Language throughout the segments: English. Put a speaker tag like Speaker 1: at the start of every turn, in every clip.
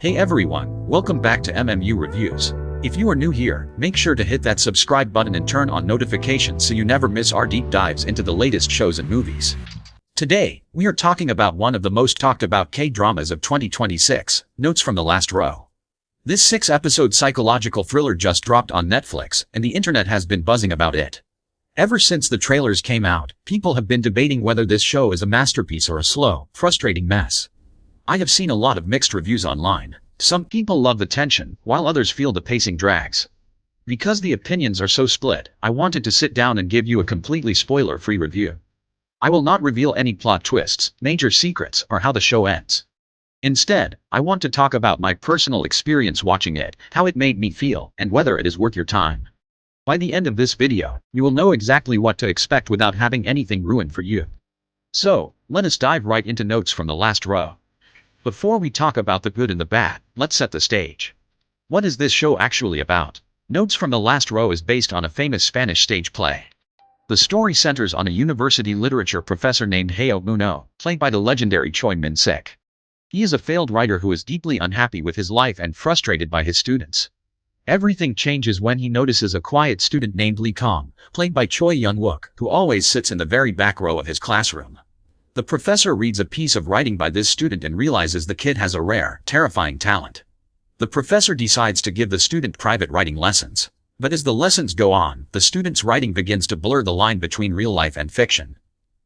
Speaker 1: Hey everyone, welcome back to MMU Reviews. If you are new here, make sure to hit that subscribe button and turn on notifications so you never miss our deep dives into the latest shows and movies. Today, we are talking about one of the most talked about K-dramas of 2026, Notes from the Last Row. This 6-episode psychological thriller just dropped on Netflix, and the internet has been buzzing about it. Ever since the trailers came out, people have been debating whether this show is a masterpiece or a slow, frustrating mess. I have seen a lot of mixed reviews online. Some people love the tension, while others feel the pacing drags. Because the opinions are so split, I wanted to sit down and give you a completely spoiler-free review. I will not reveal any plot twists, major secrets, or how the show ends. Instead, I want to talk about my personal experience watching it, how it made me feel, and whether it is worth your time. By the end of this video, you will know exactly what to expect without having anything ruined for you. So, let us dive right into Notes from the Last Row. Before we talk about the good and the bad, let's set the stage. What is this show actually about? Notes from the Last Row is based on a famous Spanish stage play. The story centers on a university literature professor named Hayao Muno, played by the legendary Choi Min-sik. He is a failed writer who is deeply unhappy with his life and frustrated by his students. Everything changes when he notices a quiet student named Lee Kong, played by Choi Yun-wook, who always sits in the very back row of his classroom. The professor reads a piece of writing by this student and realizes the kid has a rare, terrifying talent. The professor decides to give the student private writing lessons. But as the lessons go on, the student's writing begins to blur the line between real life and fiction.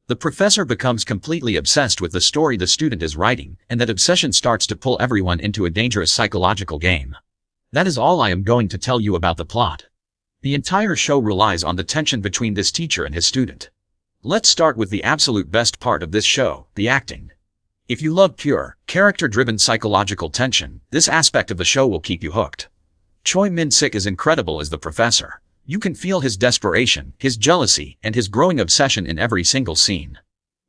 Speaker 1: The professor becomes completely obsessed with the story the student is writing, and that obsession starts to pull everyone into a dangerous psychological game. That is all I am going to tell you about the plot. The entire show relies on the tension between this teacher and his student. Let's start with the absolute best part of this show, the acting. If you love pure, character-driven psychological tension, this aspect of the show will keep you hooked. Choi Min-sik is incredible as the professor. You can feel his desperation, his jealousy, and his growing obsession in every single scene.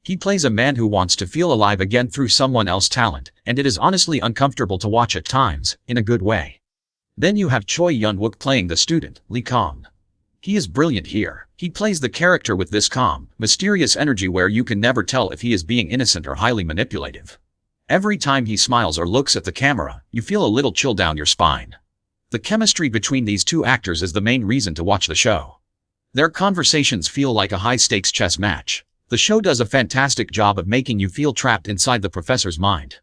Speaker 1: He plays a man who wants to feel alive again through someone else's talent, and it is honestly uncomfortable to watch at times, in a good way. Then you have Choi Yun-wook playing the student, Lee Kong. He is brilliant here. He plays the character with this calm, mysterious energy where you can never tell if he is being innocent or highly manipulative. Every time he smiles or looks at the camera, you feel a little chill down your spine. The chemistry between these two actors is the main reason to watch the show. Their conversations feel like a high-stakes chess match. The show does a fantastic job of making you feel trapped inside the professor's mind.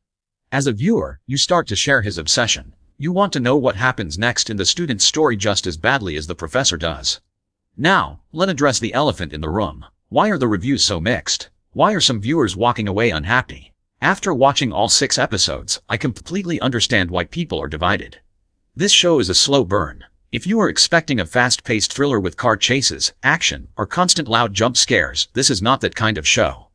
Speaker 1: As a viewer, you start to share his obsession. You want to know what happens next in the student's story just as badly as the professor does. Now, let's address the elephant in the room. Why are the reviews so mixed? Why are some viewers walking away unhappy? After watching all 6 episodes, I completely understand why people are divided. This show is a slow burn. If you are expecting a fast-paced thriller with car chases, action, or constant loud jump scares, this is not that kind of show.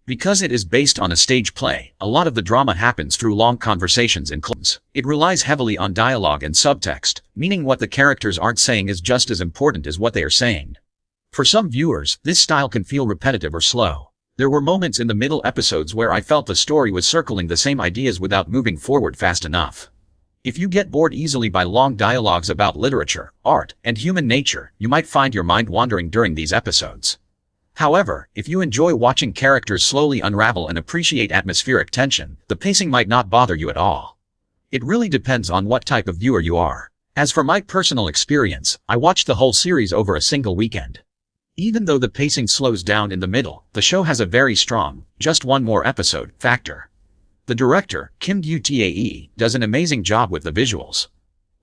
Speaker 1: Because it is based on a stage play, a lot of the drama happens through long conversations in clubs. It relies heavily on dialogue and subtext, meaning what the characters aren't saying is just as important as what they are saying. For some viewers, this style can feel repetitive or slow. There were moments in the middle episodes where I felt the story was circling the same ideas without moving forward fast enough. If you get bored easily by long dialogues about literature, art, and human nature, you might find your mind wandering during these episodes. However, if you enjoy watching characters slowly unravel and appreciate atmospheric tension, the pacing might not bother you at all. It really depends on what type of viewer you are. As for my personal experience, I watched the whole series over a single weekend. Even though the pacing slows down in the middle, the show has a very strong, just one more episode, factor. The director, Kim Gyu-tae, does an amazing job with the visuals.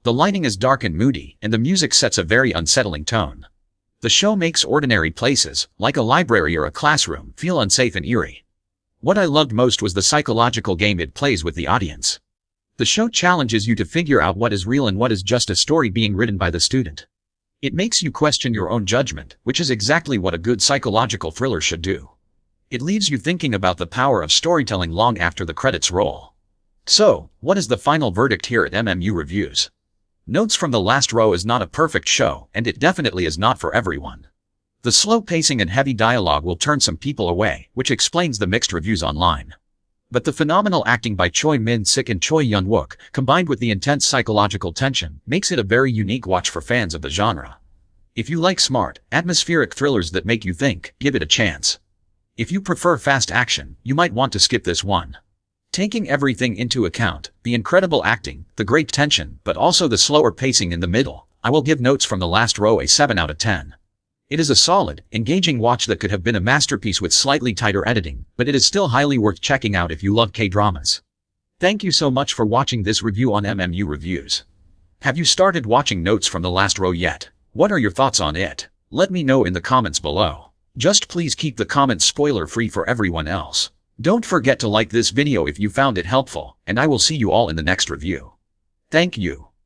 Speaker 1: The lighting is dark and moody, and the music sets a very unsettling tone. The show makes ordinary places, like a library or a classroom, feel unsafe and eerie. What I loved most was the psychological game it plays with the audience. The show challenges you to figure out what is real and what is just a story being written by the student. It makes you question your own judgment, which is exactly what a good psychological thriller should do. It leaves you thinking about the power of storytelling long after the credits roll. So, what is the final verdict here at MMU Reviews? Notes from the Last Row is not a perfect show, and it definitely is not for everyone. The slow pacing and heavy dialogue will turn some people away, which explains the mixed reviews online. But the phenomenal acting by Choi Min-sik and Choi Yun-wook, combined with the intense psychological tension, makes it a very unique watch for fans of the genre. If you like smart, atmospheric thrillers that make you think, give it a chance. If you prefer fast action, you might want to skip this one. Taking everything into account, the incredible acting, the great tension, but also the slower pacing in the middle, I will give Notes from the Last Row a 7 out of 10. It is a solid, engaging watch that could have been a masterpiece with slightly tighter editing, but it is still highly worth checking out if you love K-dramas. Thank you so much for watching this review on MMU Reviews. Have you started watching Notes from the Last Row yet? What are your thoughts on it? Let me know in the comments below. Just please keep the comments spoiler-free for everyone else. Don't forget to like this video if you found it helpful, and I will see you all in the next review. Thank you.